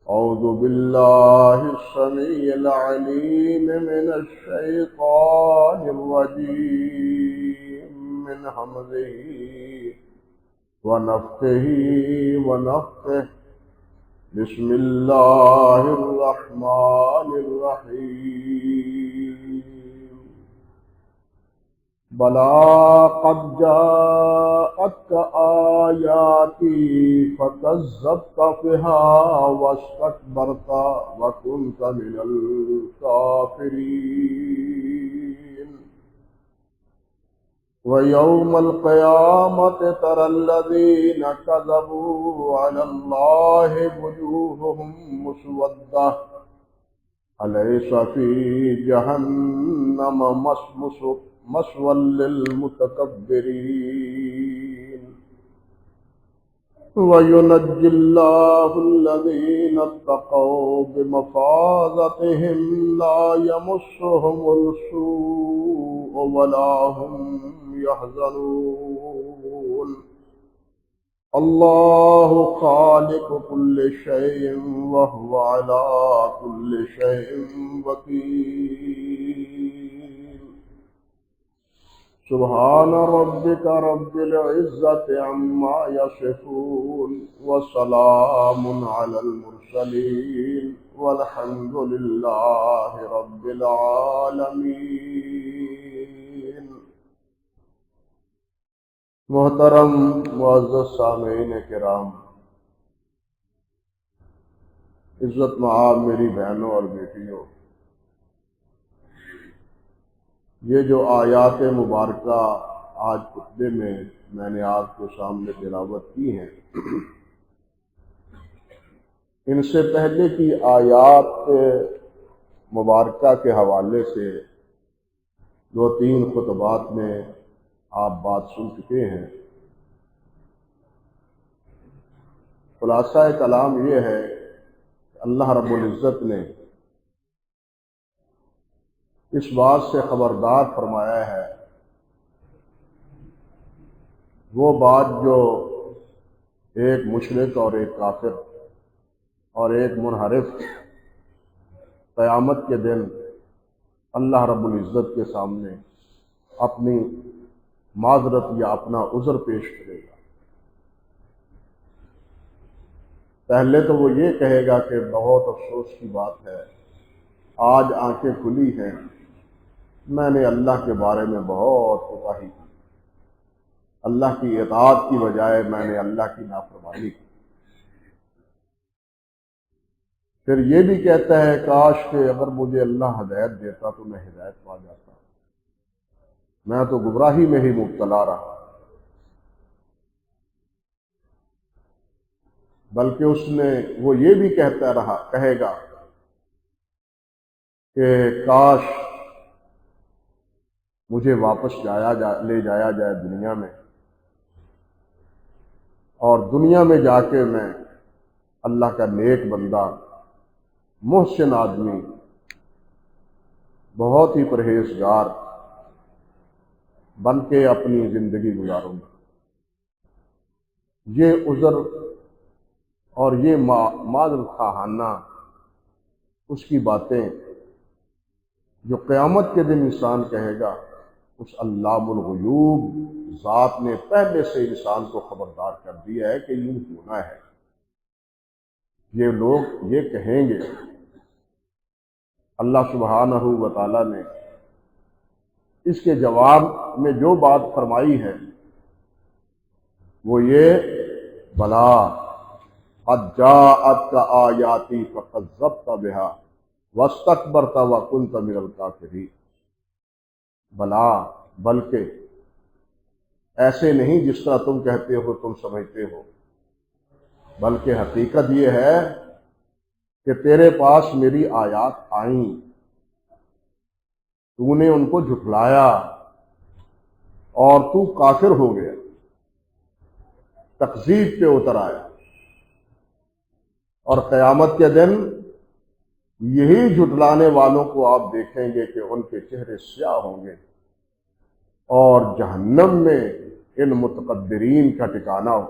أعوذ بالله السميع العليم من الشيطان الرجيم من همزه ونفخه ونفخه بسم الله الرحمن الرحيم بلى قد جاءتك آياتي فكذبت بها واستكبرت وكنت من الكافرين ويوم القيامة ترى الذين كذبوا على الله وجوههم مسودة أليس في جهنم مثوى للمتكبرين وينجي الله الذين اتقوا بمفازتهم لا يمسهم السوء ولا هم يحزنون الله خالق كل شيء وهو على كل شيء وكيل سبحان ربك رب العزة عما يصفون وسلام على المرسلين والحمد لله رب العالمين۔ محترم معزز سامعین کرام، عزت مآب میری بہنوں اور بیٹیوں، یہ جو آیات مبارکہ آج خطبے میں نے آپ کے سامنے تلاوت کی ہیں، ان سے پہلے کی آیات مبارکہ کے حوالے سے دو تین خطبات میں آپ بات سن چکے ہیں۔ خلاصہ کلام یہ ہے کہ اللہ رب العزت نے اس بات سے خبردار فرمایا ہے، وہ بات جو ایک مشرک اور ایک کافر اور ایک منحرف قیامت کے دن اللہ رب العزت کے سامنے اپنی معذرت یا اپنا عذر پیش کرے گا۔ پہلے تو وہ یہ کہے گا کہ بہت افسوس کی بات ہے، آج آنکھیں کھلی ہیں، میں نے اللہ کے بارے میں بہت کوتاہی کی، اللہ کی اطاعت کی بجائے میں نے اللہ کی نافرمانی کی۔ پھر یہ بھی کہتا ہے کاش کہ اگر مجھے اللہ ہدایت دیتا تو میں ہدایت پا جاتا، میں تو گمراہی میں ہی مبتلا رہا۔ بلکہ وہ یہ بھی کہے گا کہ کاش مجھے واپس لے جایا جائے دنیا میں، اور دنیا میں جا کے میں اللہ کا نیک بندہ، محسن آدمی، بہت ہی پرہیزگار بن کے اپنی زندگی گزاروں گا۔ یہ عذر اور یہ معذرت خواہانہ اس کی باتیں جو قیامت کے دن انسان کہے گا، اس علام الغیوب ذات نے پہلے سے انسان کو خبردار کر دیا ہے کہ یوں ہونا ہے۔ یہ لوگ یہ کہیں گے۔ اللہ سبحانہ و تعالیٰ نے اس کے جواب میں جو بات فرمائی ہے وہ یہ بلا قد جاءتک آیاتی فکذبت بها واستکبرت وکنت من الکافرین۔ بلا، بلکہ ایسے نہیں جس طرح تم کہتے ہو، تم سمجھتے ہو، بلکہ حقیقت یہ ہے کہ تیرے پاس میری آیات آئیں، تو نے ان کو جھٹلایا اور تو کافر ہو گیا، تکذیب پہ اتر آیا۔ اور قیامت کے دن یہی جھٹلانے والوں کو آپ دیکھیں گے کہ ان کے چہرے سیاہ ہوں گے، اور جہنم میں ان متکبرین کا ٹھکانہ ہو۔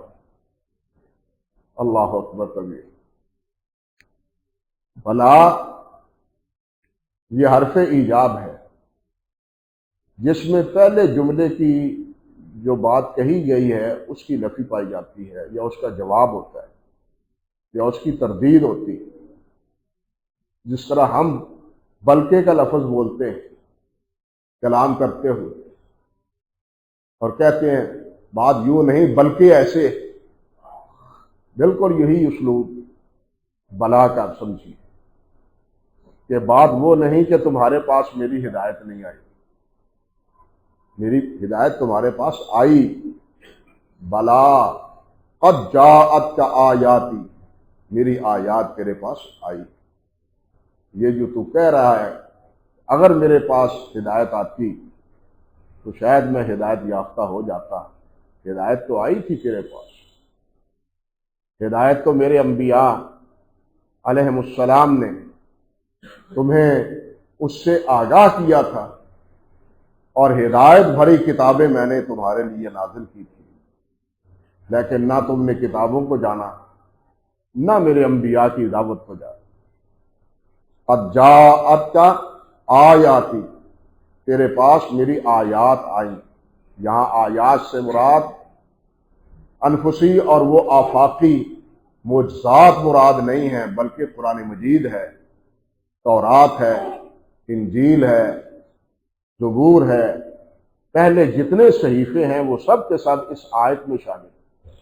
اللہ اکبر کبیر۔ بلا یہ حرف ایجاب ہے، جس میں پہلے جملے کی جو بات کہی گئی ہے اس کی نفی پائی جاتی ہے، یا اس کا جواب ہوتا ہے، یا اس کی تردید ہوتی ہے۔ جس طرح ہم بلکہ کا لفظ بولتے ہیں کلام کرتے ہوئے، اور کہتے ہیں بات یوں نہیں بلکہ ایسے، بالکل یہی اسلوب بلا کا سمجھیے کہ بات وہ نہیں کہ تمہارے پاس میری ہدایت نہیں آئی، میری ہدایت تمہارے پاس آئی، بلا قد جاءت آیاتی، میری آیات تیرے پاس آئی۔ یہ جو تو کہہ رہا ہے اگر میرے پاس ہدایت آتی تو شاید میں ہدایت یافتہ ہو جاتا، ہدایت تو آئی تھی تیرے پاس، ہدایت تو میرے انبیاء علیہم السلام نے تمہیں اس سے آگاہ کیا تھا، اور ہدایت بھری کتابیں میں نے تمہارے لیے نازل کی تھی، لیکن نہ تم نے کتابوں کو جانا، نہ میرے انبیاء کی دعوت کو جانا۔ قد جاءت کا آیاتی، تیرے پاس میری آیات آئیں۔ یہاں آیات سے مراد انفسی اور وہ آفاقی معجزات مراد نہیں ہیں، بلکہ قرآن مجید ہے، تورات ہے، انجیل ہے، زبور ہے، پہلے جتنے صحیفے ہیں وہ سب کے سب اس آیت میں شامل ہیں،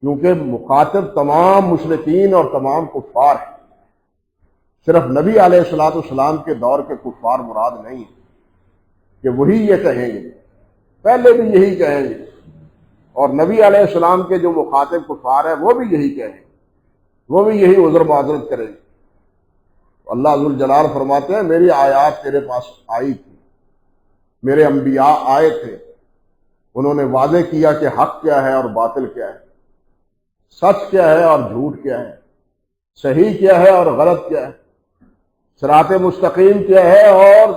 کیونکہ مخاطب تمام مشرکین اور تمام کفار ہیں، صرف نبی علیہ الصلوۃ والسلام کے دور کے کفار مراد نہیں ہیں کہ وہی یہ کہیں گے، پہلے بھی یہی کہیں گے، اور نبی علیہ السلام کے جو مخاطب کفار ہیں وہ بھی یہی کہیں گے، وہ بھی یہی عذر معذرت کریں گے۔ اللہ ذوالجلال فرماتے ہیں میری آیات تیرے پاس آئی تھی، میرے انبیاء آئے تھے، انہوں نے واضح کیا کہ حق کیا ہے اور باطل کیا ہے، سچ کیا ہے اور جھوٹ کیا ہے، صحیح کیا ہے اور غلط کیا ہے، صراط مستقیم کیا ہے اور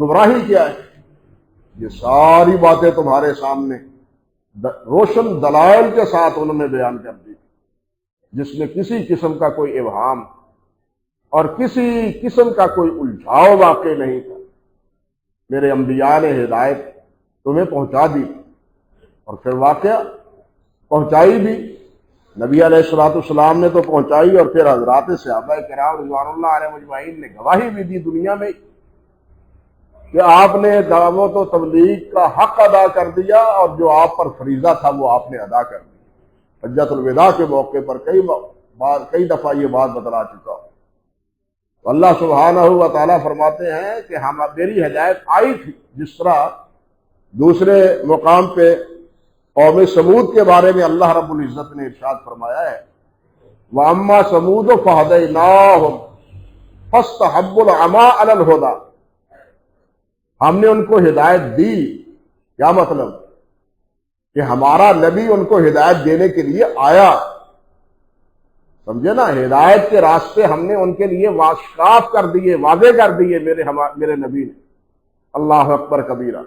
گمراہی کیا ہے۔ یہ ساری باتیں تمہارے سامنے روشن دلائل کے ساتھ انہوں نے بیان کر دی، جس میں کسی قسم کا کوئی ابہام اور کسی قسم کا کوئی الجھاؤ واقع نہیں تھا۔ میرے انبیاء نے ہدایت تمہیں پہنچا دی، اور پھر واقعہ پہنچائی بھی، نبی علیہ الصلوۃ والسلام نے تو پہنچائی، اور پھر حضرات صحابہ کرام رضوان اللہ علیہ مجمعین نے گواہی بھی دی دنیا میں کہ آپ نے دعوت و تبلیغ کا حق ادا کر دیا، اور جو آپ پر فریضہ تھا وہ آپ نے ادا کر دیا۔ حجۃ الوداع کے موقع پر کئی دفعہ یہ بات بتلا چکا ہوں۔ تو اللہ سبحانہ و تعالیٰ فرماتے ہیں کہ میری ہدایت آئی تھی، جس طرح دوسرے مقام پہ قوم سمود کے بارے میں اللہ رب العزت نے ارشاد فرمایا ہے وَأَمَّا ثَمُودُ فَهَدَيْنَاهُمْ فَاسْتَحَبُّوا الْعَمَىٰ عَلَى الْهُدَىٰ، ہم نے ان کو ہدایت دی۔ کیا مطلب؟ کہ ہمارا نبی ان کو ہدایت دینے کے لیے آیا، سمجھے نا، ہدایت کے راستے ہم نے ان کے لیے واشکاف کر دیے، واضح کر دیے میرے نبی نے۔ اللہ اکبر کبیرہ۔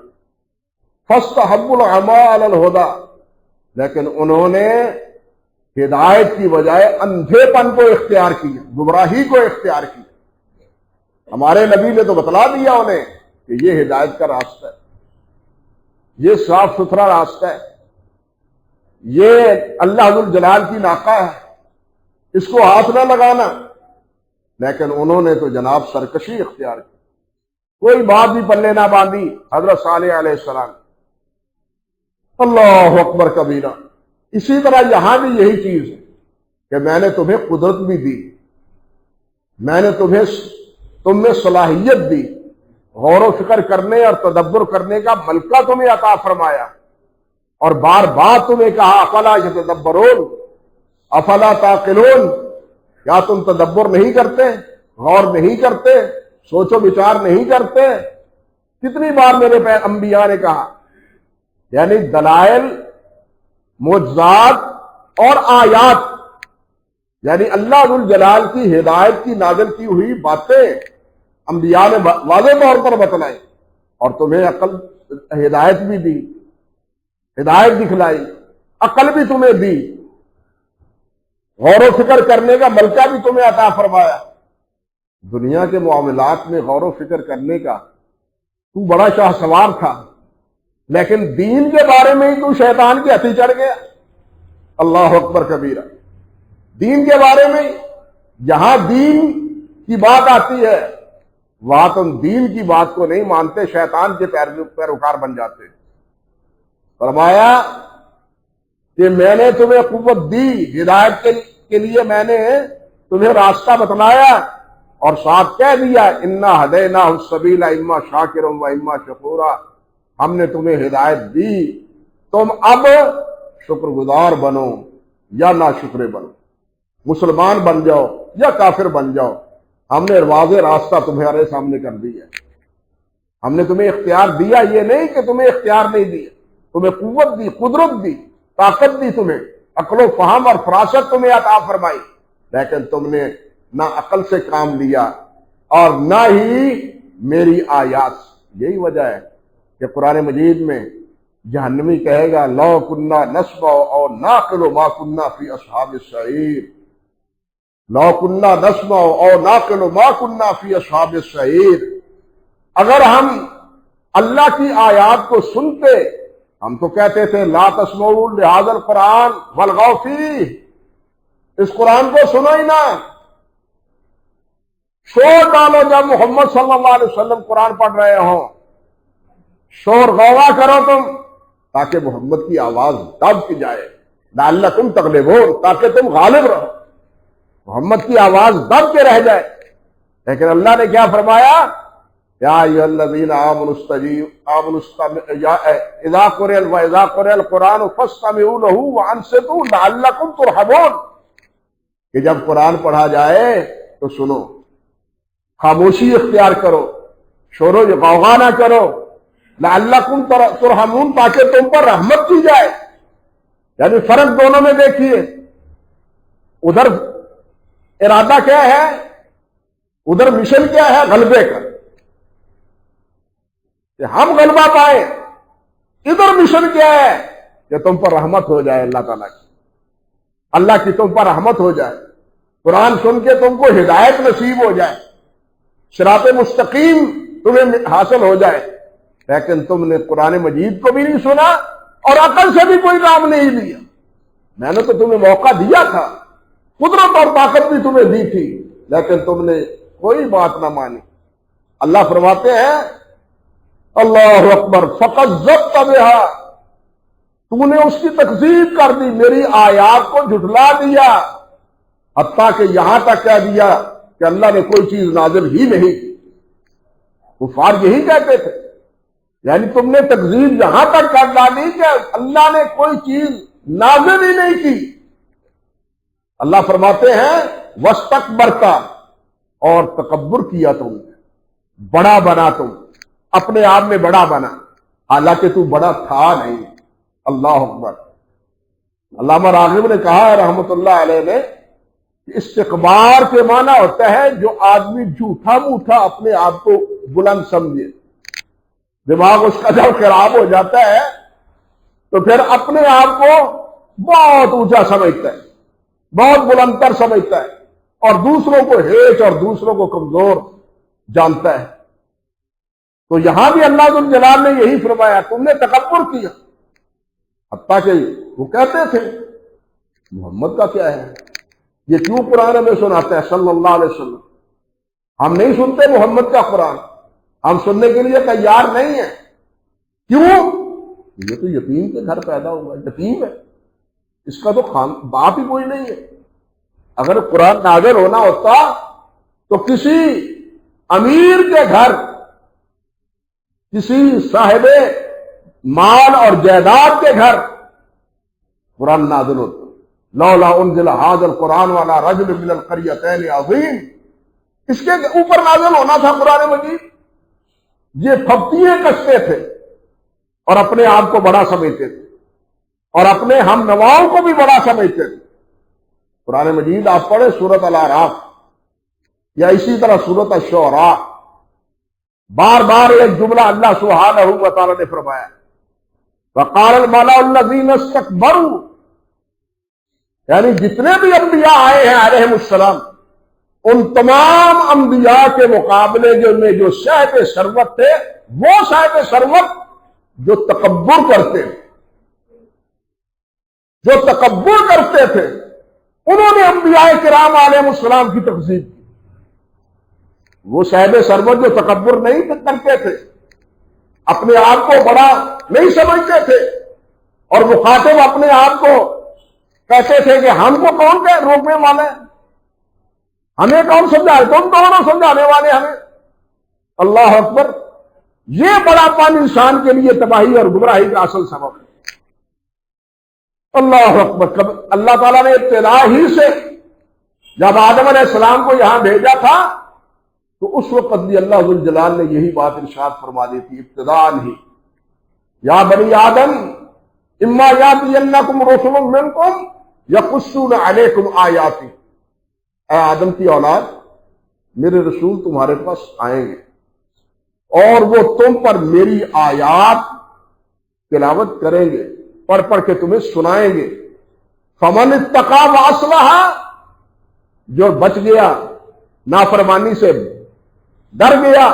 فَاسْتَحَبُّوا الْعَمَىٰ عَلَى الْهُدَىٰ، لیکن انہوں نے ہدایت کی بجائے اندھے پن کو اختیار کیا، گمراہی کو اختیار کیا۔ ہمارے نبی نے تو بتلا دیا انہیں کہ یہ ہدایت کا راستہ ہے، یہ صاف ستھرا راستہ ہے، یہ اللہ ذوالجلال کی ناقہ ہے، اس کو ہاتھ نہ لگانا، لیکن انہوں نے تو جناب سرکشی اختیار کی، کوئی بات بھی پلے نہ باندھی۔ حضرت صالح علیہ السلام، اللہ اکبر کبیرہ۔ اسی طرح یہاں بھی یہی چیز ہے کہ میں نے تمہیں قدرت بھی دی، میں نے تم میں صلاحیت دی، غور و فکر کرنے اور تدبر کرنے کا ملکہ تمہیں عطا فرمایا، اور بار بار تمہیں کہا افلا یتدبرون افلا تعقلون، کیا تم تدبر نہیں کرتے، غور نہیں کرتے، سوچ و بچار نہیں کرتے؟ کتنی بار میرے انبیاء نے کہا، یعنی دلائل، معجزات اور آیات، یعنی اللہ ذوالجلال کی ہدایت کی نازل کی ہوئی باتیں انبیاء نے واضح طور پر بتلائی، اور تمہیں عقل ہدایت بھی دی، ہدایت دکھلائی، عقل بھی تمہیں دی۔ غور و فکر کرنے کا ملکہ بھی تمہیں عطا فرمایا۔ دنیا کے معاملات میں غور و فکر کرنے کا تو بڑا شاہ سوار تھا، لیکن دین کے بارے میں ہی تو شیطان کی ہتھی چڑھ گیا۔ اللہ اکبر کبیرہ۔ دین کے بارے میں جہاں دین کی بات آتی ہے وہاں تم دین کی بات کو نہیں مانتے، شیطان کے پیروکار بن جاتے۔ فرمایا کہ میں نے تمہیں قوت دی، ہدایت کے لیے میں نے تمہیں راستہ بتلایا، اور ساتھ کہہ دیا انا ہدیناہ السبیل اما شاکرا و اما شکورا، ہم نے تمہیں ہدایت دی، تم اب شکر گزار بنو یا ناشکرے بنو، مسلمان بن جاؤ یا کافر بن جاؤ، ہم نے واضح راستہ تمہارے سامنے کر دیا۔ ہم نے تمہیں اختیار دیا، یہ نہیں کہ تمہیں اختیار نہیں دیا، تمہیں قوت دی، قدرت دی، طاقت دی، تمہیں عقل و فہم اور فراست تمہیں عطا فرمائی، لیکن تم نے نہ عقل سے کام لیا اور نہ ہی میری آیات۔ یہی وجہ ہے کہ قرآن مجید میں جہنمی کہے گا لو کننا نسمع اور نعقل ما کننا فی اصحاب السعیر، لو کننا نسمع اور نعقل ما کننا فی اصحاب السعیر، اگر ہم اللہ کی آیات کو سنتے، ہم تو کہتے تھے لا تسمعوا لہذا القرآن والغوا فیہ، اس قرآن کو سنو ہی نہ، شور ڈالو جب محمد صلی اللہ علیہ وسلم قرآن پڑھ رہے ہوں، شور غوغا کرو تم تاکہ محمد کی آواز دب کی جائے، لعلکم تغلبون، تاکہ تم غالب رہو، محمد کی آواز دب کے رہ جائے۔ لیکن اللہ نے کیا فرمایا؟ یا ایھا الذین آمنوا استجیبوا اذا قرئ القرآن فاستمعوا له وانصتوا لعلکم ترحمون، کہ جب قرآن پڑھا جائے تو سنو، خاموشی اختیار کرو، شور و غوغا نہ کرو، لعلکم ترحمون، تاکہ تم پر رحمت کی جائے۔ یعنی فرق دونوں میں دیکھیے، ادھر ارادہ کیا ہے، ادھر مشن کیا ہے، غلبے کا، کہ ہم غلبہ پائیں، ادھر مشن کیا ہے کہ تم پر رحمت ہو جائے، اللہ تعالیٰ کی، اللہ کی تم پر رحمت ہو جائے، قرآن سن کے تم کو ہدایت نصیب ہو جائے، صراط مستقیم تمہیں حاصل ہو جائے۔ لیکن تم نے قرآن مجید کو بھی نہیں سنا اور عقل سے بھی کوئی کام نہیں لیا۔ میں نے تو تمہیں موقع دیا تھا، قدرت اور طاقت بھی تمہیں دی تھی، لیکن تم نے کوئی بات نہ مانی۔ اللہ فرماتے ہیں اللہ اکبر فکذبت بہا، تو نے اس کی تکذیب کر دی، میری آیات کو جھٹلا دیا، حتیٰ کہ یہاں تک کہہ دیا کہ اللہ نے کوئی چیز نازل ہی نہیں کی۔ کفار یہی کہتے تھے، یعنی تم نے تکذیب یہاں تک کر ڈالی کہ اللہ نے کوئی چیز نازل ہی نہیں کی۔ اللہ فرماتے ہیں وَاسْتَكْبَرْتَ، اور تکبر کیا تم نے، بڑا بنا، تم اپنے آپ میں بڑا بنا، حالانکہ تو بڑا تھا نہیں۔ اللہ اکبر۔ علامہ راغب نے کہا ہے رحمت اللہ علیہ نے، استکبار کے معنی ہوتا ہے جو آدمی جھوٹا موٹا اپنے آپ کو بلند سمجھے، دماغ اس کا جب خراب ہو جاتا ہے تو پھر اپنے آپ کو بہت اونچا سمجھتا ہے، بہت بلند تر سمجھتا ہے، اور دوسروں کو ہیچ اور دوسروں کو کمزور جانتا ہے۔ تو یہاں بھی اللہ ذو الجلال نے یہی فرمایا، تم نے تکبر کیا، حتیٰ کہ وہ کہتے تھے محمد کا کیا ہے، یہ کیوں قرآن ہمیں سناتا ہے صلی اللہ علیہ وسلم، ہم نہیں سنتے محمد کا قرآن، ہم سننے کے لیے تیار نہیں ہیں۔ کیوں؟ یہ تو یتیم کے گھر پیدا ہوا، یتیم ہے، اس کا تو باپ ہی کوئی نہیں ہے۔ اگر قرآن نازل ہونا ہوتا تو کسی امیر کے گھر، کسی صاحب مال اور جائیداد کے گھر قرآن نازل ہوتا۔ لولا انزل هذا القرآن على رجل من القريتين عظیم، اس کے اوپر نازل ہونا تھا قرآن مجید۔ یہ پھپتیاں کستے تھے اور اپنے آپ کو بڑا سمجھتے تھے اور اپنے ہم نواؤں کو بھی بڑا سمجھتے تھے۔ قرآن مجید آپ پڑھیں سورۃ الاعراف یا اسی طرح سورۃ الشعراء، بار بار ایک جملہ اللہ سبحانہ و تعالی نے فرمایا، وقال الملأ الذین استکبروا، یعنی جتنے بھی انبیاء آئے ہیں علیہم السلام، ان تمام انبیاء کے مقابلے میں جو صاحب ثروت تھے، وہ صاحب ثروت جو تکبر کرتے تھے، جو تکبر کرتے تھے، انہوں نے انبیاء کرام علیہ السلام کی تکذیب کی۔ وہ صاحب ثروت جو تکبر نہیں کرتے تھے، اپنے آپ کو بڑا نہیں سمجھتے تھے، اور مخاطب اپنے آپ کو کہتے تھے کہ ہم کو کون کہ روکنے والے ہیں، ہمیں کون سمجھائے، تم کون ہو سمجھانے والے ہمیں۔ اللہ اکبر، یہ بڑا پن انسان کے لیے تباہی اور گمراہی کا اصل سبب ہے۔ اللہ اکبر، اللہ تعالیٰ نے ابتدا ہی سے جب آدم علیہ السلام کو یہاں بھیجا تھا تو اس وقت بھی اللہ ذو الجلال نے یہی بات ارشاد فرما دی تھی ابتداءً ہی، یا بنی آدم اما یاتینکم رسل منکم یقصون علیکم آیاتی، اے آدم کی اولاد، میرے رسول تمہارے پاس آئیں گے اور وہ تم پر میری آیات تلاوت کریں گے، پڑھ پڑھ کے تمہیں سنائیں گے۔ فمن اتقی واصلح، جو بچ گیا، نافرمانی سے ڈر گیا،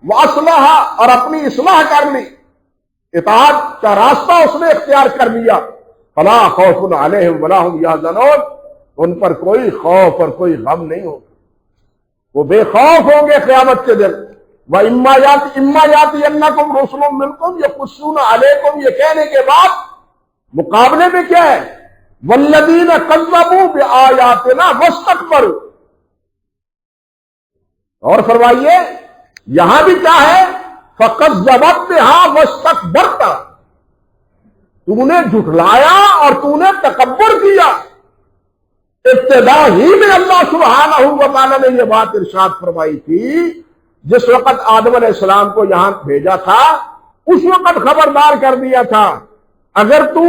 واصلح، اور اپنی اصلاح کر لی، اطاعت کا راستہ اس نے اختیار کر لیا، فلا خوف علیہم ولا هم یحزنون، ان پر کوئی خوف اور کوئی غم نہیں ہوگا، وہ بے خوف ہوں گے قیامت کے دن۔ وَإِمَّا يَأْتِيَنَّكُمْ رُسُلٌ مِّنكُمْ يَقُصُّونَ عَلَيْكُمْ، یہ کہنے کے بعد مقابلے میں کیا ہے؟ وَالَّذِينَ كَذَّبُوا بِآيَاتِنَا وَاسْتَكْبَرُوا، اور فرمائیے یہاں بھی کیا ہے؟ فَكَذَّبَتْ بِهَا وَاسْتَكْبَرْتَ، تو نے جھٹلایا اور تو نے تکبر کیا۔ ابتدا ہی میں اللہ سبحانہ و تعالیٰ نے یہ بات ارشاد فرمائی تھی، جس وقت آدم علیہ السلام کو یہاں بھیجا تھا اس وقت خبردار کر دیا تھا، اگر تو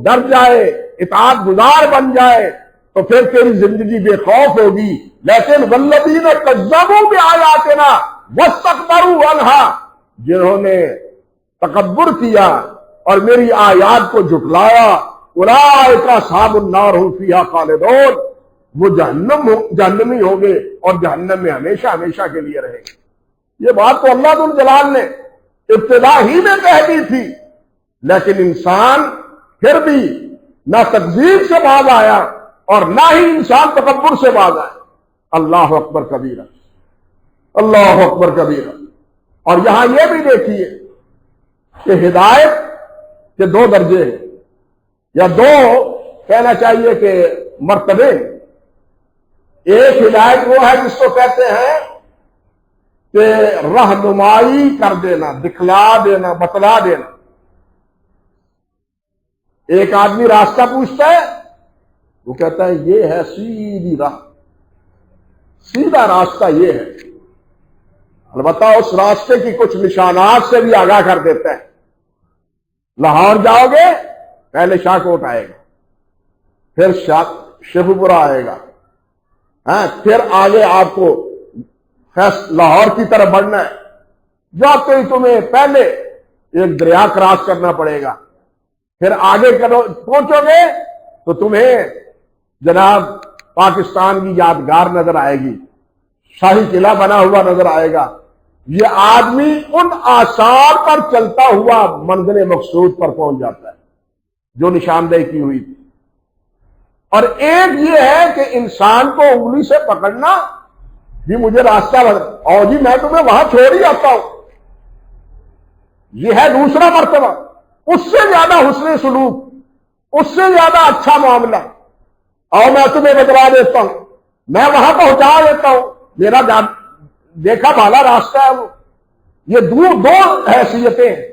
ڈر جائے، اطاعت گزار بن جائے تو پھر تیری زندگی بے خوف ہوگی، لیکن والذین کذبوا بآیاتنا واستکبروا عنہا، جنہوں نے تکبر کیا اور میری آیات کو جھٹلایا، اولئک اصحاب النار هم فیہا خالدون، وہ جہنمی ہوں گے اور جہنم میں ہمیشہ ہمیشہ کے لیے رہیں گے۔ یہ بات تو اللہ ذو الجلال نے ابتدا ہی میں کہہ دی تھی، لیکن انسان پھر بھی نہ تکذیب سے باز آیا اور نہ ہی انسان تکبر سے باز آیا۔ اللہ اکبر کبیرہ، اللہ اکبر کبیرہ۔ اور یہاں یہ بھی دیکھیے کہ ہدایت کے دو درجے ہیں، یا دو کہنا چاہیے کہ مرتبے۔ ایک ہدایت وہ ہے جس کو کہتے ہیں کہ رہنمائی کر دینا، دکھلا دینا، بتلا دینا۔ ایک آدمی راستہ پوچھتا ہے، وہ کہتا ہے یہ ہے سیدھی راہ، سیدھا راستہ یہ ہے، البتہ اس راستے کی کچھ نشانات سے بھی آگاہ کر دیتا ہے۔ لاہور جاؤ گے پہلے شاہ کوٹ آئے گا، پھر شیخو پورہ آئے گا، پھر آگے آپ کو لاہور کی طرف بڑھنا ہے، جاتے ہی تمہیں پہلے ایک دریا کراس کرنا پڑے گا، پھر آگے پہنچو گے تو تمہیں جناب پاکستان کی یادگار نظر آئے گی، شاہی قلعہ بنا ہوا نظر آئے گا۔ یہ آدمی ان آثار پر چلتا ہوا منزل مقصود پر پہنچ جاتا ہے جو نشاندہی کی ہوئی تھی۔ اور ایک یہ ہے کہ انسان کو انگلی سے پکڑنا، جی مجھے راستہ اور جی میں تمہیں وہاں چھوڑ ہی آتا ہوں، یہ ہے دوسرا مرتبہ۔ اس سے زیادہ حسن سلوک، اس سے زیادہ اچھا معاملہ، اور میں تمہیں بتلا دیتا ہوں، میں وہاں پہنچا دیتا ہوں، میرا دیکھا بھالا راستہ ہے وہ۔ یہ دو حیثیتیں ہیں۔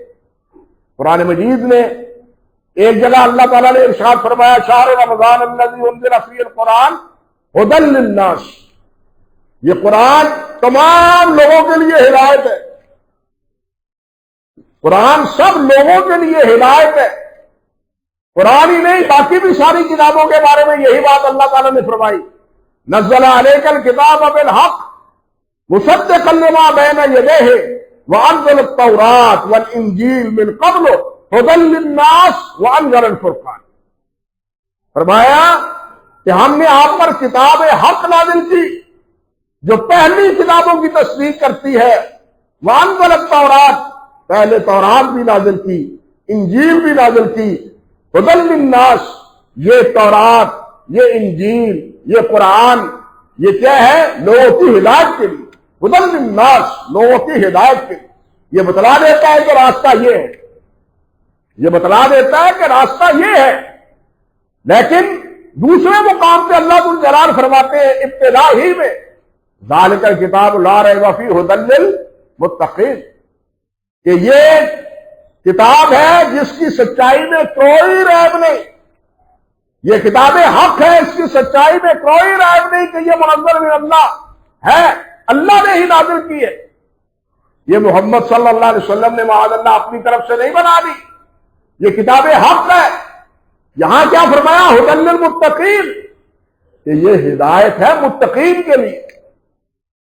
قرآن مجید نے ایک جگہ اللہ تعالیٰ نے ارشاد فرمایا شہر رمضان الذی انزل فیہ القرآن ھدی للناس، یہ قرآن تمام لوگوں کے لیے ہدایت ہے، قرآن سب لوگوں کے لیے ہدایت ہے۔ قرآن ہی نہیں باقی بھی ساری کتابوں کے بارے میں یہی بات اللہ تعالیٰ نے فرمائی، نزل علیک الکتاب بالحق مصدقا لما بین یدیہ وانزل التوراۃ والانجیل من قبل ھدی للناس وانذر الفرقان۔ فرمایا کہ ہم نے آپ پر کتاب حق نازل کی جو پہلی کتابوں کی تصدیق کرتی ہے، وانزل التورات، پہلے تورات بھی نازل کی، انجیل بھی نازل کی، ہدی للناس، یہ تورات، یہ انجیل، یہ قرآن، یہ کیا ہے؟ لوگوں کی ہدایت کے لیے، ہدی للناس، لوگوں کی ہدایت کے لیے، یہ بتلا دیتا ہے کہ راستہ یہ ہے، یہ بتلا دیتا ہے کہ راستہ یہ ہے۔ لیکن دوسرے مقام پہ اللہ ذو الجلال فرماتے ہیں ابتدا ہی میں، ذالک الکتاب لا ریب فیہ ھدی للمتقین، کہ یہ کتاب ہے جس کی سچائی میں کوئی ریب نہیں، یہ کتاب حق ہے، اس کی سچائی میں کوئی ریب نہیں کہ یہ منزل من اللہ ہے، اللہ نے ہی نازل کی ہے، یہ محمد صلی اللہ علیہ وسلم نے معاذ اللہ اپنی طرف سے نہیں بنا دی، یہ کتاب حق ہے۔ یہاں کیا فرمایا؟ ھدی للمتقین، کہ یہ ہدایت ہے متقین کے لیے،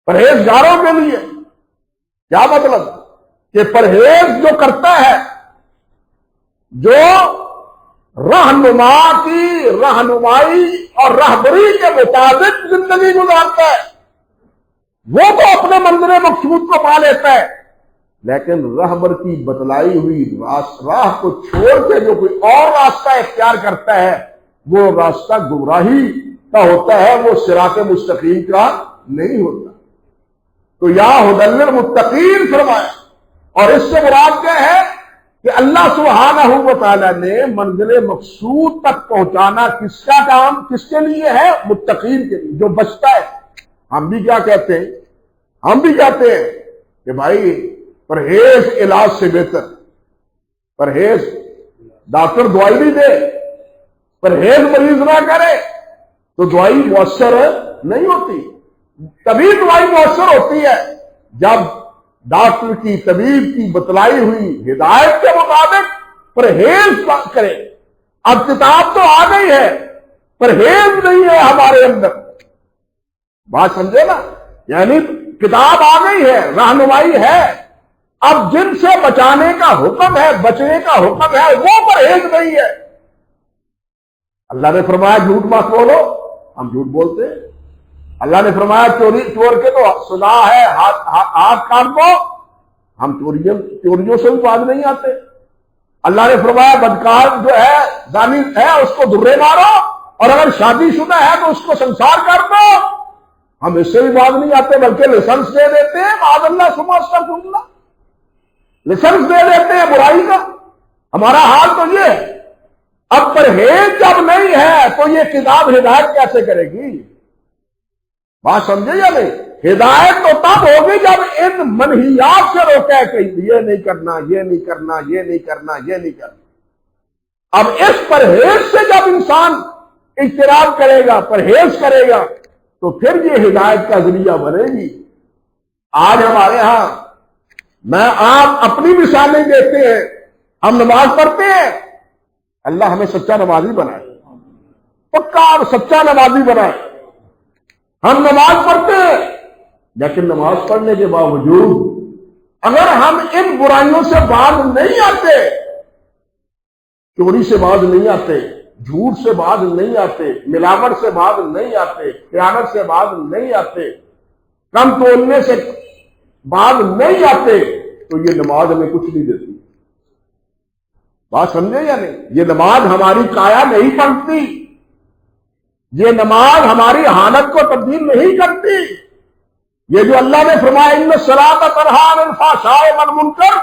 پرہیزگاروں کے لیے۔ کیا مطلب؟ کہ پرہیز جو کرتا ہے، جو رہنما کی رہنمائی اور رہبری کے مطابق زندگی گزارتا ہے، وہ تو اپنے منزل مقصود کو پا لیتا ہے، لیکن رہبر کی بتلائی ہوئی راہ کو چھوڑ کے جو کوئی اور راستہ اختیار کرتا ہے، وہ راستہ گمراہی کا ہوتا ہے، وہ صراط مستقیم کا نہیں ہوتا۔ تو یا ھدی للمتقین فرمایا، اور اس سے مراد کیا ہے کہ اللہ سبحانہ و تعالیٰ نے منزل مقصود تک پہنچانا کس کا کام کس کے لیے ہے؟ متقین کے لیے، جو بچتا ہے۔ ہم بھی کیا کہتے ہیں؟ ہم بھی کہتے ہیں کہ بھائی پرہیز علاج سے بہتر، پرہیز ڈاکٹر دوائی بھی دے، پرہیز مریض نہ کرے تو دوائی مؤثر نہیں ہوتی۔ تبھی دوائی مؤثر ہوتی ہے جب ڈاکٹر کی، طبیب کی بتلائی ہوئی ہدایت کے مطابق پرہیز کرے۔ اب کتاب تو آ گئی ہے، پرہیز نہیں ہے ہمارے اندر، بات سمجھے نا؟ یعنی کتاب آ گئی ہے، رہنمائی ہے، اب جن سے بچانے کا حکم ہے، بچنے کا حکم ہے، وہ پرہیز نہیں ہے۔ اللہ نے فرمایا جھوٹ مت بولو، ہم جھوٹ بولتے ہیں۔ اللہ نے فرمایا چور کے تو سزا ہے ہاتھ کاٹ دو، ہم چوریوں سے بھی باز نہیں آتے۔ اللہ نے فرمایا بدکار جو ہے، زانی ہے، اس کو درے مارو، اور اگر شادی شدہ ہے تو اس کو سنسار کر دو، ہم اس سے بھی باز نہیں آتے، بلکہ لائسنس دے دیتے ہیں، معاذ اللہ ثم استغفر اللہ، لائسنس دے دیتے ہیں برائی کا۔ ہمارا حال تو یہ ہے۔ اب پرہیز جب نہیں ہے تو یہ کتاب ہدایت کیسے کرے گی؟ بات سمجھے یا نہیں؟ ہدایت تو تب ہوگی جب ان منہیات سے روکے کہ یہ نہیں کرنا، یہ نہیں کرنا، یہ نہیں کرنا، یہ نہیں کرنا۔ اب اس پرہیز سے جب انسان اجتناب کرے گا، پرہیز کرے گا، تو پھر یہ ہدایت کا ذریعہ بنے گی۔ آج ہمارے ہاں میں آپ اپنی مثالیں دیتے ہیں، ہم نماز پڑھتے ہیں، اللہ ہمیں سچا نمازی بنائے، پکا اور سچا نمازی بنائے۔ ہم نماز پڑھتے ہیں، لیکن نماز پڑھنے کے باوجود اگر ہم ان برائیوں سے باز نہیں آتے، چوری سے باز نہیں آتے، جھوٹ سے باز نہیں آتے، ملاوٹ سے باز نہیں آتے، خیانت سے باز نہیں آتے، کم تولنے سے باز نہیں آتے، تو یہ نماز ہمیں کچھ نہیں دیتی۔ بات سمجھے یا نہیں؟ یہ نماز ہماری کایا نہیں پلٹتی، یہ نماز ہماری حالت کو تبدیل نہیں کرتی۔ یہ جو اللہ نے فرمایا ان الصلاۃ تنہی عن الفحشاء والمنکر،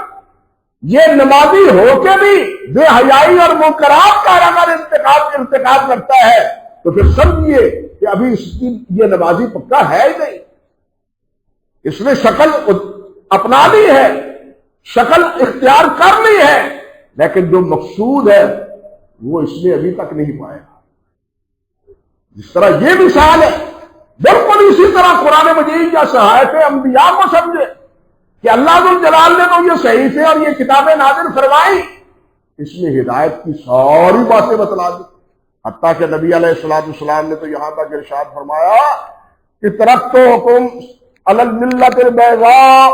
یہ نمازی ہو کے بھی بے حیائی اور منکرات کا اگر ارتکاب کرتا ہے تو پھر سمجھیے کہ ابھی اس کی یہ نمازی پکا ہے ہی نہیں، اس نے شکل اپنا لی ہے، شکل اختیار کر لی ہے، لیکن جو مقصود ہے وہ اس نے ابھی تک نہیں پایا۔ جس طرح یہ مثال ہے، بالکل اسی طرح قرآن مجید یا صحائف انبیاء کو سمجھے کہ اللہ ذو الجلال نے تو یہ صحیفے اور یہ کتابیں نازل فرمائی، اس میں ہدایت کی ساری باتیں بتلا دی، حتیٰ کہ نبی علیہ الصلوۃ والسلام نے تو یہاں تک ارشاد فرمایا کہ ترکتکم علی الملۃ البیضاء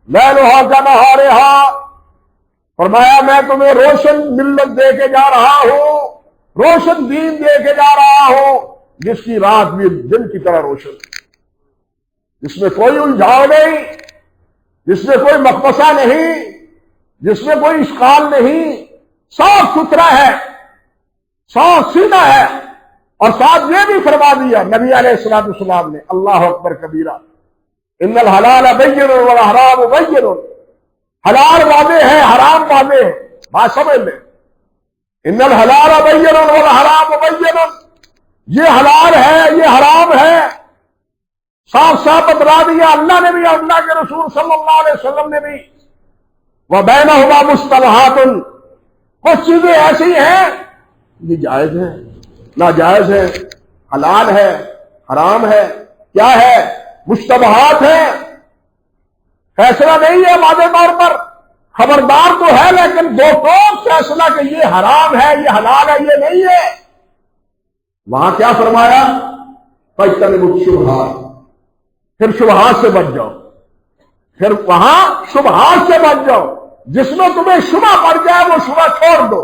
لیلھا کنہارھا، فرمایا میں تمہیں روشن ملت دے کے جا رہا ہوں، روشن دین دے کے جا رہا ہوں، جس کی رات بھی دن کی طرح روشن، جس میں کوئی الجھاؤ نہیں، جس میں کوئی مقبسہ نہیں، جس میں کوئی اشکال نہیں، صاف ستھرا ہے، صاف سیدھا ہے۔ اور ساتھ یہ بھی فرما دیا نبی علیہ الصلوۃ والسلام نے، اللہ اکبر کبیرہ، ان الحلال بین والحرام بین، حلال واضح ہے، حرام واضح ہے، بات سمجھ لیں، ان الحلال بین والحرام بین، یہ حلال ہے یہ حرام ہے، صاف صاف بتلا دیا اللہ نے بھی، اللہ کے رسول صلی اللہ علیہ وسلم نے بھی۔ وبینہما مشتبہات، کچھ چیزیں ایسی ہیں یہ جائز ہے، ناجائز ہے، حلال ہے، حرام ہے، کیا ہے، مشتبہات ہے، فیصلہ نہیں ہے واضح طور پر، خبردار تو ہے لیکن دو ٹوک فیصلہ کہ یہ حرام ہے یہ حلال ہے یہ نہیں ہے۔ وہاں کیا فرمایا، فاجتنبوا الشبہات، پھر شبہات سے بچ جاؤ، پھر وہاں شبہات سے بچ جاؤ، جس میں تمہیں شبہ پڑ جائے وہ شبہ چھوڑ دو۔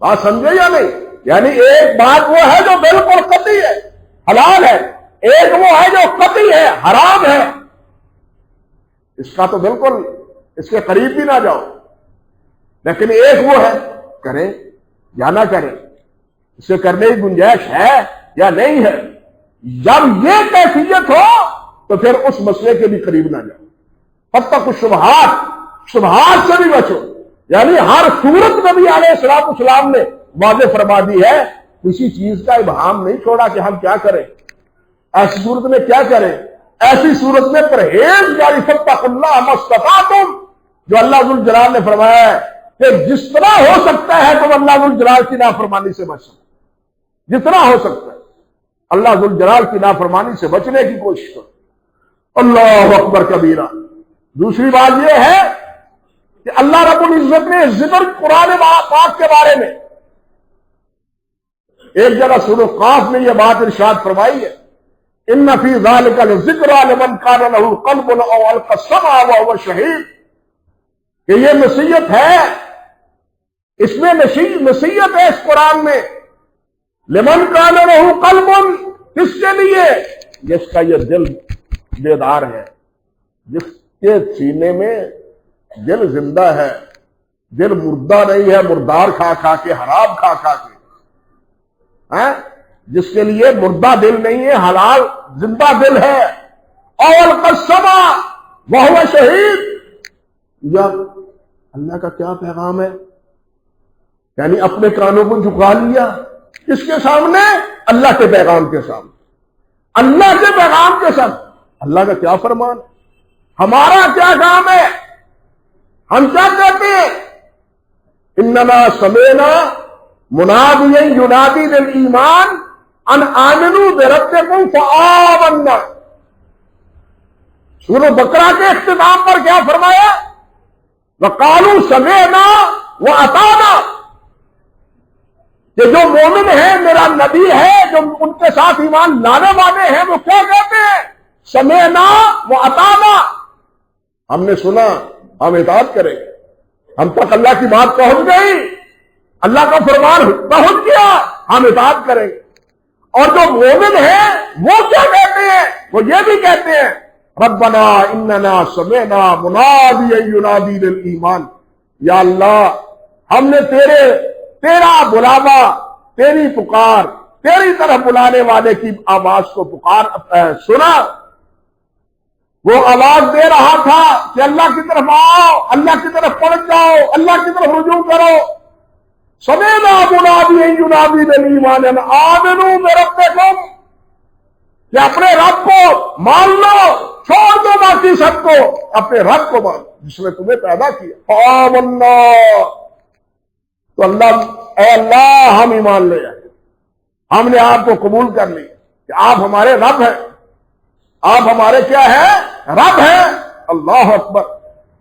بات سمجھے یا نہیں؟ یعنی ایک بات وہ ہے جو بالکل قطعی ہے، حلال ہے، ایک وہ ہے جو قطعی ہے، حرام ہے، اس کا تو بالکل اس کے قریب بھی نہ جاؤ، لیکن ایک وہ ہے کریں یا نہ کریں، اسے کرنے کی گنجائش ہے یا نہیں ہے۔ جب یہ کیفیت ہو تو پھر اس مسئلے کے بھی قریب نہ جاؤ، فاتقوا الشبہات، شبہات سے بھی بچو، یعنی ہر صورت نبی علیہ الصلوۃ والسلام نے واضح فرما دی ہے، کسی چیز کا ابہام نہیں چھوڑا کہ ہم کیا کریں، ایسی صورت میں کیا کریں، ایسی صورت میں پرہیزگاری، فاتقوا اللہ ما استطعتم، جو اللہ ذوالجلال نے فرمایا ہے کہ جس طرح ہو سکتا ہے تم اللہ ذوالجلال کی نافرمانی سے بچ سکتے، جتنا ہو سکتا ہے اللہ ذوالجلال کی نافرمانی سے بچنے کی کوشش کرو۔ اللہ اکبر کبیرہ۔ دوسری بات یہ ہے کہ اللہ رب العزت نے ذکر قرآن پاک کے بارے میں ایک جگہ سورہ قاف میں یہ بات ارشاد فرمائی ہے، ان فی ذلک لذکری لمن کان لہ قلب او القی السمع وهو شہید، کہ یہ نصیحت ہے، اس میں نصیحت ہے اس قرآن میں، لمن کان لہ قلب، کس کے لیے، جس کا یہ دل بیدار ہے، جس کے سینے میں دل زندہ ہے، دل مردہ نہیں ہے، مردار کھا کھا کے، حرام کھا کھا کے، جس کے لیے مردہ دل نہیں ہے، حلال زندہ دل ہے، اور قسم وہو شہید، یا اللہ کا کیا پیغام ہے، یعنی اپنے کانوں کو جھکا لیا کس کے سامنے، اللہ کے پیغام کے سامنے، اللہ کے پیغام کے سامنے، اللہ کا کیا فرمان، ہمارا کیا کام ہے، ہم کیا کہتے ہیں، اننا سمعنا منادیا ینادی للایمان ان آمنوا بربکم فآمنا۔ سورہ بقرہ کے اختتام پر کیا فرمایا، وقالوا سمعنا واطعنا، کہ جو مومن ہے، میرا نبی ہے، جو ان کے ساتھ ایمان لانے والے ہیں، وہ کیا کہتے ہیں، سمعنا واطعنا، ہم نے سنا ہم اطاعت کریں گے، ہم تک اللہ کی بات پہنچ گئی، اللہ کا فرمان پہنچ گیا، ہم اطاعت کریں گے۔ اور جو مومن ہیں وہ کیا کہتے ہیں، وہ یہ بھی کہتے ہیں ربنا اننا سمعنا منادیا ینادی للایمان، یا اللہ ہم نے تیرا بلاوا، تیری پکار، تیری طرف بلانے والے کی آواز کو سنا، وہ آواز دے رہا تھا کہ اللہ کی طرف آؤ، اللہ کی طرف پلٹ جاؤ، اللہ کی طرف رجوع کرو، سمعنا منادیا ینادی للایمان ان آمنوا بربکم، کہ اپنے رب کو مان لو، چھوڑ دو باقی سب کو، اپنے رب کو مان جس نے تمہیں پیدا کیا، آمنا، تو اللہ، اے اللہ ہم ایمان لے آئے، ہم نے آپ کو قبول کر لی کہ آپ ہمارے رب ہیں، آپ ہمارے کیا ہیں، رب ہیں۔ اللہ اکبر۔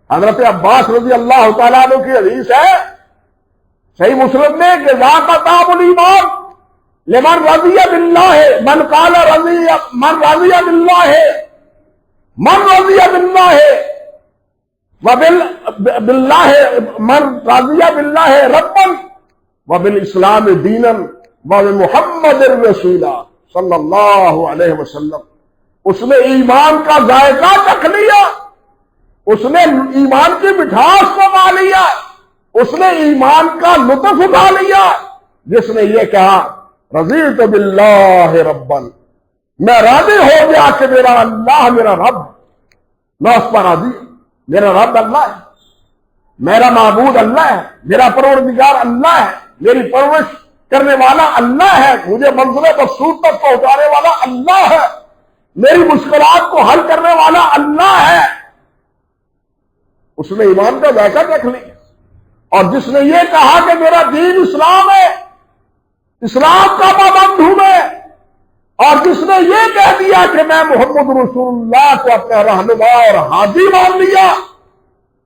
حضرت عباس رضی اللہ تعالیٰ عنہ کی حدیث ہے صحیح مسلم میں کہ ذاق طعم الایمان لمن رضی باللہ، من قال من رضی باللہ باللہ من رضی باللہ ربا وبالاسلام دینا وبمحمد الرسول صلی اللہ علیہ وسلم، اس نے ایمان کا ذائقہ چکھ لیا، اس نے ایمان کی مٹھاس کو پا لیا، اس نے ایمان کا لطف اٹھا لیا، جس نے یہ کہا رضیت باللہ ربا، میں راضی ہو گیا کہ میرا اللہ میرا رب، میں اس پر راضی ہوں، میرا رب اللہ ہے، میرا معبود اللہ ہے، میرا پروردگار اللہ ہے، میری پرورش کرنے والا اللہ ہے، مجھے منزل مقصود تک پہنچانے والا اللہ ہے، میری مشکلات کو حل کرنے والا اللہ ہے۔ اس نے ایمان کا ذائقہ چکھ لیا۔ اور جس نے یہ کہا کہ میرا دین اسلام ہے، اسلام کا پابند ہوں میں، اور جس نے یہ کہہ دیا کہ میں محمد رسول اللہ کو اپنا رہنما اور ہادی مان لیا،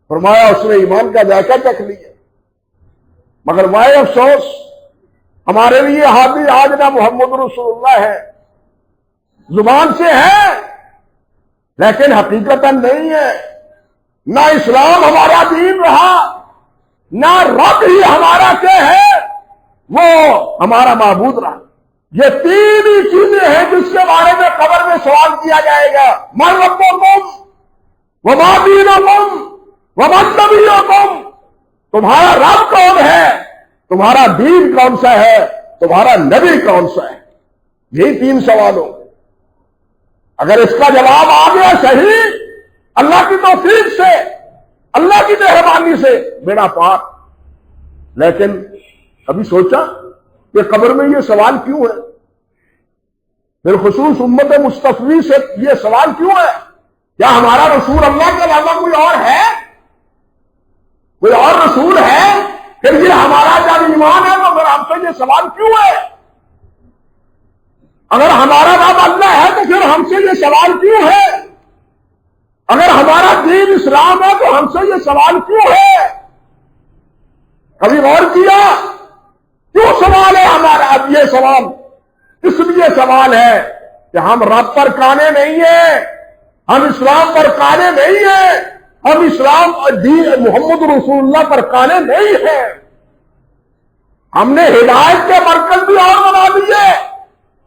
فرمایا اس نے ایمان کا ذائقہ چکھ لیا۔ مگر وائے افسوس، ہمارے لیے ہادی آج نہ محمد رسول اللہ ہے، زبان سے ہے لیکن حقیقتاً نہیں ہے، نہ اسلام ہمارا دین رہا، نہ رب ہی ہمارا کیا ہے وہ ہمارا معبود رہا۔ یہ تین ہی چیزیں ہیں جس کے بارے میں قبر میں سوال کیا جائے گا، من ربکم وما دینکم ومن نبیکم، تمہارا رب کون ہے، تمہارا دین کون سا ہے، تمہارا نبی کون سا ہے۔ یہی تین سوالوں، اگر اس کا جواب آ گیا صحیح، اللہ کی توفیق سے، اللہ کی مہربانی سے بیڑا پار۔ لیکن ابھی سوچا کہ قبر میں یہ سوال کیوں ہے، بالخصوص امت مصطفی سے یہ سوال کیوں ہے؟ کیا ہمارا رسول اللہ کے علاوہ کوئی اور ہے؟ کوئی اور رسول ہے؟ پھر یہ ہمارا جب ایمان ہے تو پھر ہم سے یہ سوال کیوں ہے؟ اگر ہمارا رب اللہ ہے تو پھر ہم سے یہ سوال کیوں ہے؟ اگر ہمارا دین اسلام ہے تو ہم سے یہ سوال کیوں ہے؟ کبھی غور کیا کیوں سوال ہے ہمارا؟ اب یہ سوال اس لیے سوال ہے کہ ہم رب پر کانے نہیں ہیں، ہم اسلام پر کانے نہیں ہیں، ہم اسلام دین محمد رسول اللہ پر کانے نہیں ہیں۔ ہم نے ہدایت کے مرکز بھی اور بنا دیے،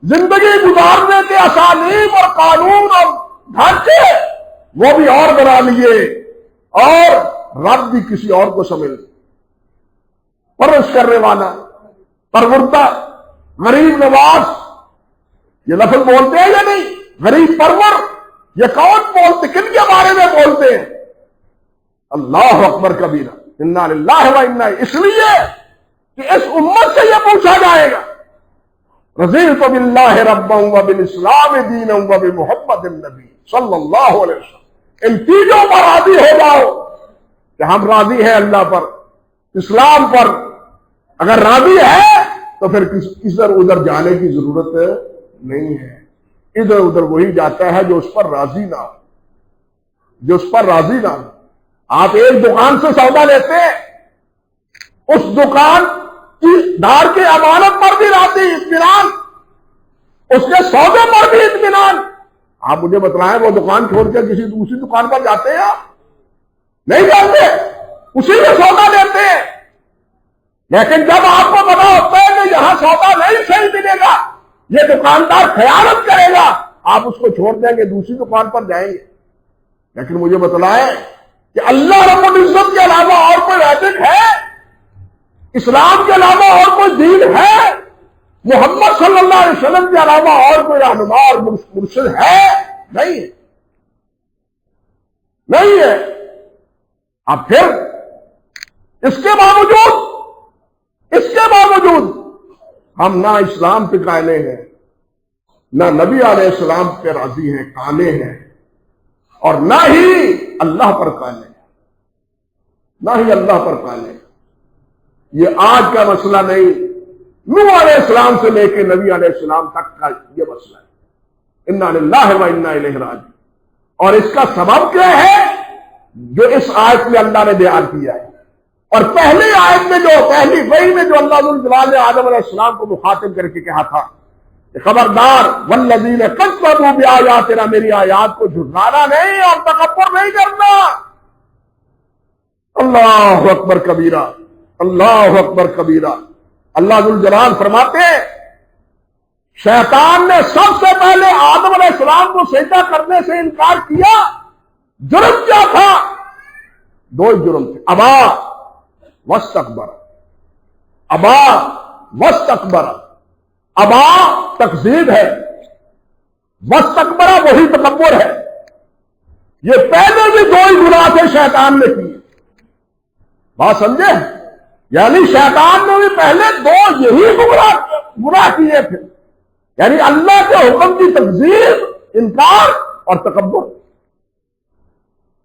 زندگی گزارنے کے اسالیب اور قانون اور ڈھانچے وہ بھی اور بنا لیے، اور رب بھی کسی اور کو سمجھ لے۔ پرورش کرنے والا، پروردہ، غریب نواز، یہ لفظ بولتے ہیں یا نہیں؟ غریب پرور، یہ کون بولتے، کن کے بارے میں بولتے ہیں؟ اللہ اکبر کبیرہ، انا للہ و انا، اس لیے کہ اس امت سے یہ پوچھا جائے گا، رضیت باللہ ربا وبالاسلام دینا وبمحمد النبی صلی اللہ علیہ وسلم۔ ان چیزوں پر راضی ہو جاؤ کہ ہم راضی ہیں اللہ پر، اسلام پر۔ اگر راضی ہے تو پھر ادھر ادھر جانے کی ضرورت نہیں ہے۔ ادھر ادھر وہی جاتا ہے جو اس پر راضی نہ ہو، جو اس پر راضی نہ ہو۔ آپ ایک دکان سے سودا لیتے ہیں، اس دکان کی دار کے امانت پر بھی راضی، اطمینان، اس کے سودے پر بھی اطمینان۔ آپ مجھے بتلائیں وہ دکان چھوڑ کے کسی دوسری دکان پر جاتے ہیں؟ آپ نہیں جاتے، اسی میں سودا لیتے ہیں۔ لیکن جب آپ کو پتا ہوتا ہے کہ یہاں سودا نہیں صحیح ملے گا، یہ دکاندار خیانت کرے گا، آپ اس کو چھوڑ دیں گے، دوسری دکان پر جائیں گے۔ لیکن مجھے بتلائیں کہ اللہ رب العزت کے علاوہ اور کوئی رازق ہے؟ اسلام کے علاوہ اور کوئی دین ہے؟ محمد صلی اللہ علیہ وسلم کے علاوہ اور کوئی رہنما اور مرشد ہے؟ نہیں ہے، نہیں ہے۔ اب پھر اس کے باوجود ہم نہ اسلام پہ قائلے ہیں، نہ نبی علیہ السلام پہ راضی ہیں، قانے ہیں، اور نہ ہی اللہ پر قائلے ہیں، نہ ہی اللہ پر قائلے ہیں۔ یہ آج کا مسئلہ نہیں، نوح علیہ السلام سے لے کے نبی علیہ السلام تک کا یہ مسئلہ ہے۔ انا للہ و انا الیہ راجعون۔ اور اس کا سبب کیا ہے جو اس آیت میں اللہ نے بیان کیا ہے، اور پہلی آیت میں جو پہلی وحی میں جو اللہ ذوالجلال نے آدم علیہ السلام کو مخاطب کر کے کہا تھا کہ خبردار والذین کذبوا بآیاتنا، میری آیات کو جھٹلانا نہیں اور تکبر نہیں کرنا۔ اللہ اکبر کبیرہ، اللہ اکبر کبیرہ۔ اللہ ذوالجلال فرماتے ہیں شیطان نے سب سے پہلے آدم علیہ السلام کو سجدہ کرنے سے انکار کیا. جرم کیا تھا؟ دو جرم تھے. ابا واستکبر. ابا واستکبر. ابا تکذیب ہے، واستکبر وہی تکبر ہے. یہ پہلے بھی دو ہی گناہ تھے شیطان نے کیے. بات سمجھے؟ یعنی شیطان نے بھی پہلے دو یہی گناہ کیے تھے، یعنی اللہ کے حکم کی تکذیب، انکار اور تکبر.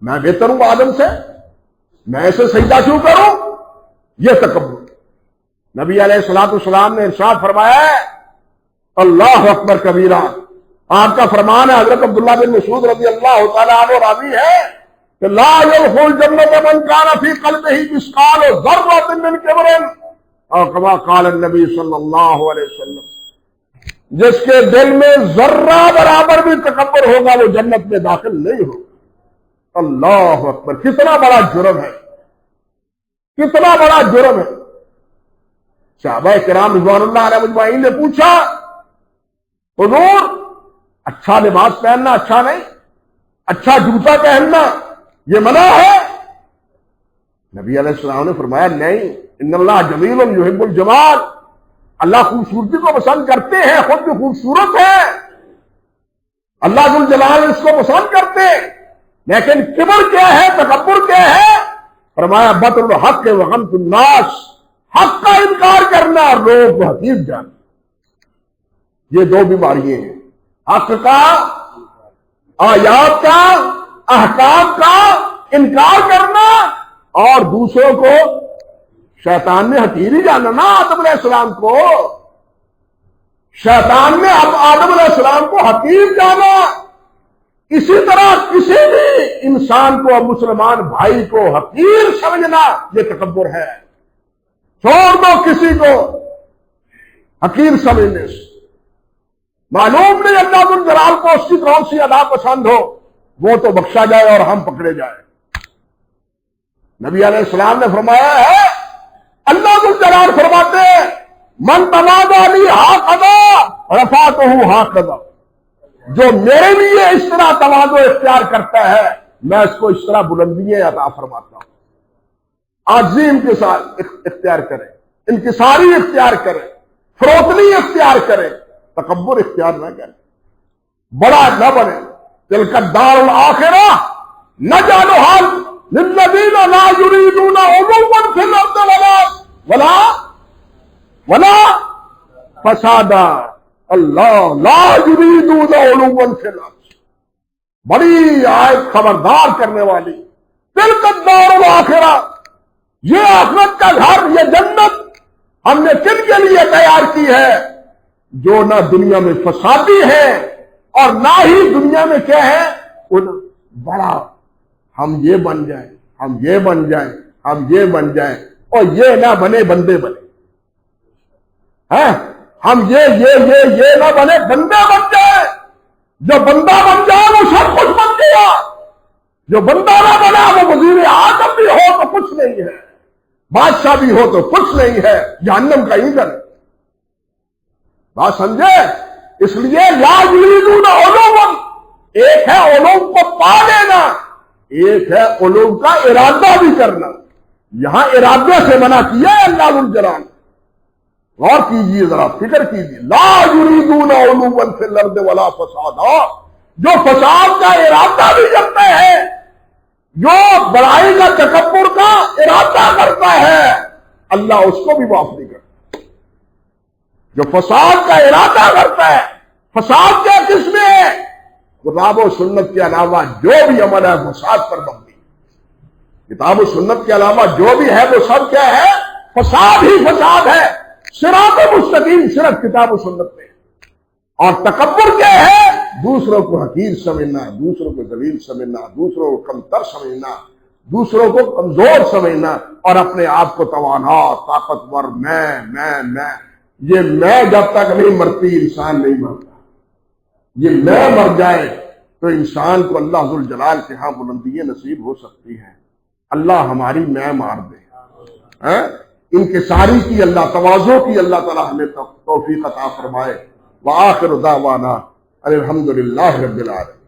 میں بہتر ہوں آدم سے، میں اسے سجدہ کیوں کروں؟ یہ تکبر. نبی علیہ الصلوۃ والسلام نے ارشاد فرمایا ہے اللہ اکبر کبیرہ. آپ کا فرمان ہے، حضرت عبداللہ بن مسعود رضی اللہ تعالیٰ عنہ راوی ہے کہ لا يدخل جنت من كان في قلبه مثقال ذرة من كبر اور كما قال النبی صلی اللہ علیہ وسلم. جس کے دل میں ذرہ برابر بھی تکبر ہوگا وہ جنت میں داخل نہیں ہوگا. اللہ اکبر. کتنا بڑا جرم ہے، کتنا بڑا جرم ہے. صحابہ کرام رضوان اللہ علیہ مجمعین نے پوچھا حضور اچھا لباس پہننا اچھا نہیں، اچھا جوتا پہننا یہ منع ہے؟ نبی علیہ السلام نے فرمایا نہیں، ان اللہ جمیل یحب الجمال. اللہ خوبصورتی کو پسند کرتے ہیں، خود بھی خوبصورت ہے، اللہ ذو الجلال اس کو پسند کرتے. لیکن کبر کیا ہے، تکبر کیا ہے؟ فرمایا بطر الحق وغمط الناس، حق کا انکار کرنا اور لوگوں کو حقیر جاننا. یہ دو بیماریاں ہیں، حق کا، آیات کا، احکام کا انکار کرنا اور دوسروں کو شیطان نے حقیر ہی جانا نا. آدم علیہ السلام کو شیطان نے اب آدم علیہ السلام کو حقیر جانا. اسی طرح کسی بھی انسان کو، مسلمان بھائی کو حقیر سمجھنا یہ تکبر ہے. چھوڑ دو کسی کو حقیر سمجھنے سے. معلوم نہیں اللہ ذو الجلال کو اس کی کون سی ادا پسند ہو، وہ تو بخشا جائے اور ہم پکڑے جائے. نبی علیہ السلام نے فرمایا ہے، اللہ ذو الجلال فرماتے ہیں من تواضع لی ہاکذا رفعتہ ہاکذا. جو میرے لیے اس طرح تواضع اختیار کرتا ہے میں اس کو اس طرح بلندیاں عطا فرماتا ہوں. عظیم کے ساتھ اختیار کریں، انکساری اختیار کریں، فروتنی اختیار کریں، تکبر اختیار نہ کریں، بڑا نہ بنے. تلک الدار الآخرہ نجعلها للذین لا یریدون علوا فی الارض ولا فسادا. اللہ لا یریدون علوا فی الارض، بڑی آیت خبردار کرنے والی. تلک الدار الآخرہ، یہ آخرت کا گھر، یہ جنت ہم نے کن کے لیے تیار کی ہے؟ جو نہ دنیا میں فسادی ہے اور نہ ہی دنیا میں کیا ہے بڑا. ہم یہ بن جائیں، ہم یہ بن جائیں، ہم یہ بن جائیں، اور یہ نہ بنے بندے بنے. ہم یہ نہ بنے بندے بن جائے. جو بندہ بن جائے وہ سب کچھ بن گیا، جو بندہ نہ بنا وہ وزیر اعظم بھی ہو تو کچھ نہیں ہے، بادشاہ بھی ہو تو کچھ نہیں ہے، جہنم کا ایندھن. بات سمجھے؟ اس لیے لا یریدون علوا، ایک ہے علوم کو پا لینا، ایک ہے علوم کا ارادہ بھی کرنا. یہاں ارادے سے منع کیا ہے اللہ ذو الجلال. غور کیجیے، ذرا فکر کیجیے. لا یریدون علوا فی الارض ولا فسادا، جو فساد کا ارادہ بھی کرتا ہے، جو بڑائی کا، تکبر کا ارادہ کرتا ہے، اللہ اس کو بھی معاف نہیں کرتا. جو فساد کا ارادہ کرتا ہے، فساد کیا کس میں ہے؟ کتاب و سنت کے علاوہ جو بھی عمل ہے فساد پر مبنی. کتاب و سنت کے علاوہ جو بھی ہے وہ سب کیا ہے؟ فساد ہی فساد ہے. صراط مستقیم صرف کتاب و سنت میں. اور تکبر کیا ہے؟ دوسروں کو حقیر سمجھنا، دوسروں کو ذلیل سمجھنا، دوسروں کو کمتر سمجھنا، دوسروں کو کمزور سمجھنا، اور اپنے آپ کو توانا، طاقتور، میں. یہ میں جب تک نہیں مرتی انسان نہیں مرتا. یہ میں مر جائے تو انسان کو اللہ ذو الجلال کے ہاں بلندیاں نصیب ہو سکتی ہیں. اللہ ہماری میں مار دے. انکساری کی اللہ، تواضع کی اللہ تعالی ہمیں توفیق عطا فرمائے. وآخر دعوانا الحمدللہ رب العالمین۔